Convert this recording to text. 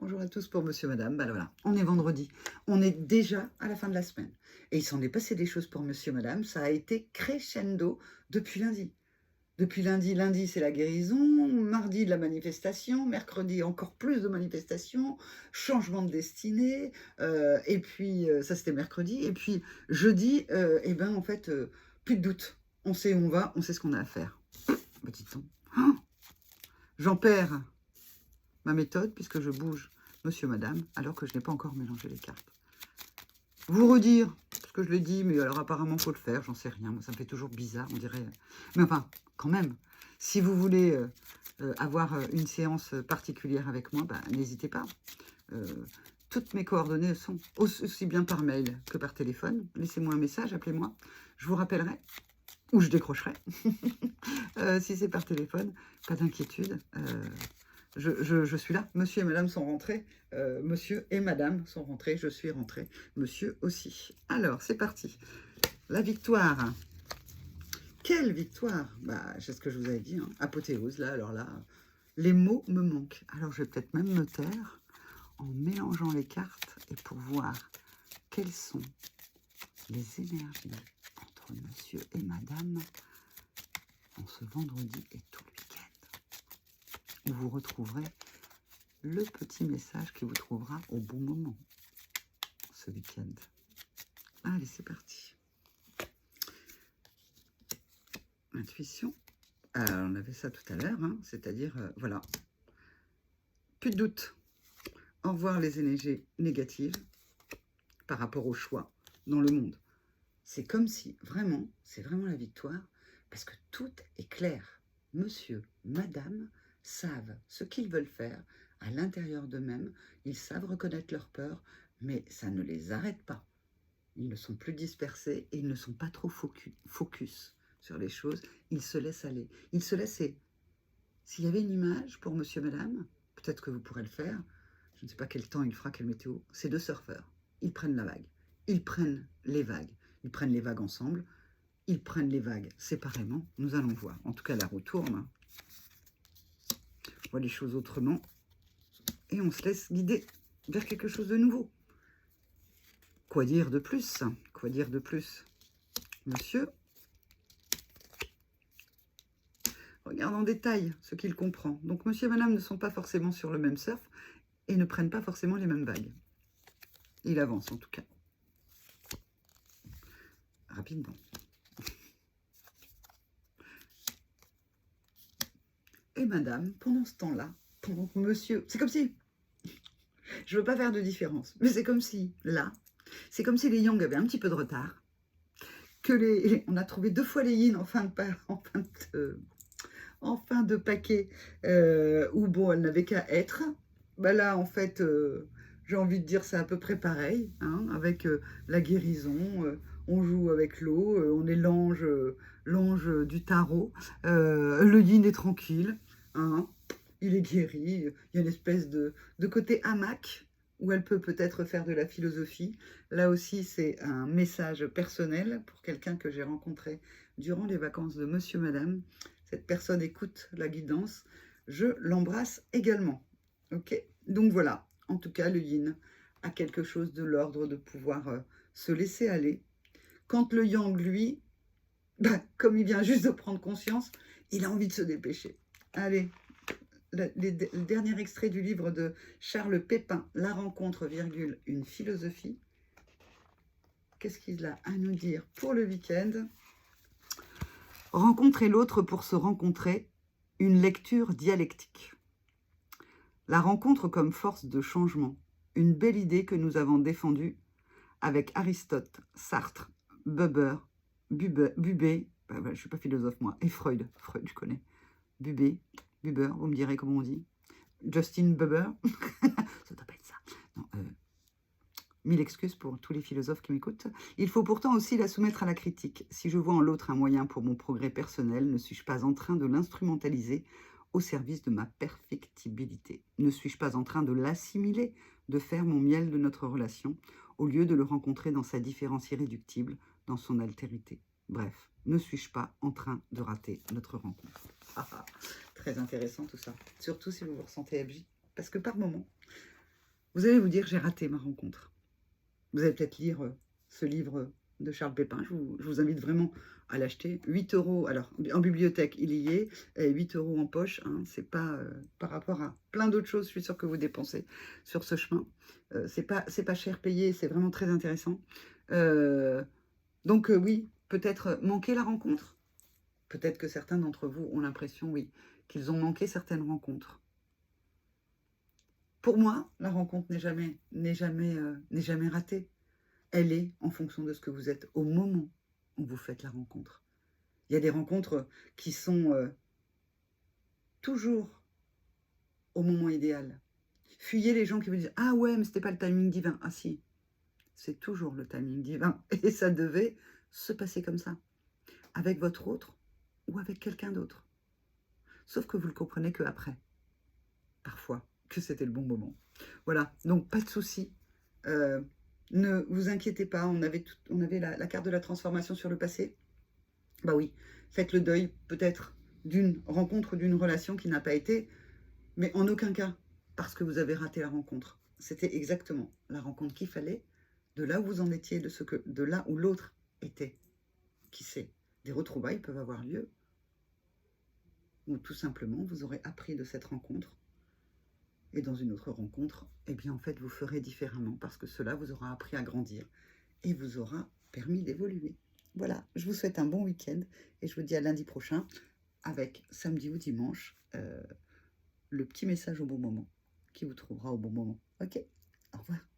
Bonjour à tous pour Monsieur, Madame. Ben voilà, on est vendredi. On est déjà à la fin de la semaine. Et il s'en est passé des choses pour Monsieur, Madame. Ça a été crescendo depuis lundi. Depuis lundi, c'est la guérison. Mardi, de la manifestation. Mercredi, encore plus de manifestations. Changement de destinée. Et puis, ça, c'était mercredi. Et puis, jeudi, en fait, plus de doute. On sait où on va, on sait ce qu'on a à faire. Petit-on. J'en perds ma méthode, puisque je bouge Monsieur, Madame, alors que je n'ai pas encore mélangé les cartes. Vous redire, parce que je l'ai dit, mais alors apparemment, il faut le faire, j'en sais rien. Moi, ça me fait toujours bizarre, on dirait. Mais enfin, quand même, si vous voulez avoir une séance particulière avec moi, bah, n'hésitez pas. Toutes mes coordonnées sont aussi bien par mail que par téléphone. Laissez-moi un message, appelez-moi. Je vous rappellerai, ou je décrocherai. Si c'est par téléphone, pas d'inquiétude. Je suis là. Monsieur et madame sont rentrés. Monsieur et madame sont rentrés. Je suis rentrée. Monsieur aussi. Alors, c'est parti. La victoire. Quelle victoire? Bah, c'est ce que je vous avais dit. Hein. Apothéose, là, alors là, les mots me manquent. Alors, je vais peut-être même me taire en mélangeant les cartes et pour voir quelles sont les énergies entre monsieur et madame en ce vendredi et tout le week-end. Où vous retrouverez le petit message qui vous trouvera au bon moment ce week-end. Allez, c'est parti. Intuition. Alors, on avait ça tout à l'heure, hein, c'est-à-dire, voilà, plus de doute. Au revoir les énergies négatives par rapport au choix dans le monde. C'est comme si, vraiment, c'est vraiment la victoire, parce que tout est clair. Monsieur, madame savent ce qu'ils veulent faire à l'intérieur d'eux-mêmes. Ils savent reconnaître leur peur, mais ça ne les arrête pas. Ils ne sont plus dispersés et ils ne sont pas trop focus sur les choses. Ils se laissent aller. Ils se laissent... S'il y avait une image pour monsieur, madame, peut-être que vous pourrez le faire, je ne sais pas quel temps il fera, quelle météo, c'est deux surfeurs. Ils prennent la vague. Ils prennent les vagues. Ils prennent les vagues ensemble. Ils prennent les vagues séparément. Nous allons voir. En tout cas, la roue tourne. On voit les choses autrement. Et on se laisse guider vers quelque chose de nouveau. Quoi dire de plus? Quoi dire de plus? Monsieur regarde en détail ce qu'il comprend. Donc, monsieur et madame ne sont pas forcément sur le même surf et ne prennent pas forcément les mêmes vagues. Il avance en tout cas. Rapidement. Et madame, pendant ce temps-là, pendant que monsieur... C'est comme si... Je ne veux pas faire de différence, mais c'est comme si, là, c'est comme si les yang avaient un petit peu de retard, que on a trouvé 2 fois les yin en fin de paquet, où, bon, elles n'avaient qu'à être. Bah là, en fait, j'ai envie de dire, c'est à peu près pareil, hein, avec la guérison, on joue avec l'eau, on est l'ange du tarot, le yin est tranquille, hein, il est guéri, il y a une espèce de côté hamac, où elle peut peut-être faire de la philosophie. Là aussi, c'est un message personnel pour quelqu'un que j'ai rencontré durant les vacances de monsieur, madame. Cette personne écoute la guidance, je l'embrasse également. Ok, donc voilà, en tout cas, le yin a quelque chose de l'ordre de pouvoir se laisser aller. Quand le yang, lui, bah, comme il vient juste de prendre conscience, il a envie de se dépêcher. Allez, le dernier extrait du livre de Charles Pépin, La rencontre, virgule, une philosophie. Qu'est-ce qu'il a à nous dire pour le week-end? Rencontrer l'autre pour se rencontrer, une lecture dialectique. La rencontre comme force de changement, une belle idée que nous avons défendue avec Aristote, Sartre, Buber, Buber, je ne suis pas philosophe moi, et Freud, je connais, Buber, vous me direz comment on dit, Justin Buber, ça doit pas être ça, non, 1000 excuses pour tous les philosophes qui m'écoutent. Il faut pourtant aussi la soumettre à la critique. Si je vois en l'autre un moyen pour mon progrès personnel, ne suis-je pas en train de l'instrumentaliser au service de ma perfectibilité? Ne suis-je pas en train de l'assimiler, de faire mon miel de notre relation, au lieu de le rencontrer dans sa différence irréductible, dans son altérité? Bref, ne suis-je pas en train de rater notre rencontre? Très intéressant tout ça, surtout si vous vous ressentez abji, parce que par moment, vous allez vous dire, j'ai raté ma rencontre. Vous allez peut-être lire ce livre de Charles Pépin. Je vous invite vraiment à l'acheter. 8 euros, alors en bibliothèque, il y est, et 8 euros en poche. Hein, c'est pas par rapport à plein d'autres choses, je suis sûre que vous dépensez sur ce chemin. C'est pas cher payé, c'est vraiment très intéressant. Donc oui, peut-être manquer la rencontre. Peut-être que certains d'entre vous ont l'impression, oui, qu'ils ont manqué certaines rencontres. Pour moi, la rencontre n'est jamais ratée. Elle est en fonction de ce que vous êtes au moment où vous faites la rencontre. Il y a des rencontres qui sont toujours au moment idéal. Fuyez les gens qui vous disent « Ah ouais, mais c'était pas le timing divin. » Ah si, c'est toujours le timing divin. Et ça devait se passer comme ça. Avec votre autre ou avec quelqu'un d'autre. Sauf que vous le comprenez qu'après. Parfois, que c'était le bon moment. Voilà, donc pas de souci. Ne vous inquiétez pas, on avait la carte de la transformation sur le passé. Bah oui, faites le deuil peut-être d'une rencontre, d'une relation qui n'a pas été, mais en aucun cas parce que vous avez raté la rencontre. C'était exactement la rencontre qu'il fallait, de là où vous en étiez, de là où l'autre était. Qui sait, des retrouvailles peuvent avoir lieu, ou tout simplement vous aurez appris de cette rencontre. Et dans une autre rencontre, eh bien en fait vous ferez différemment parce que cela vous aura appris à grandir et vous aura permis d'évoluer. Voilà, je vous souhaite un bon week-end et je vous dis à lundi prochain avec samedi ou dimanche le petit message au bon moment qui vous trouvera au bon moment. Ok, au revoir.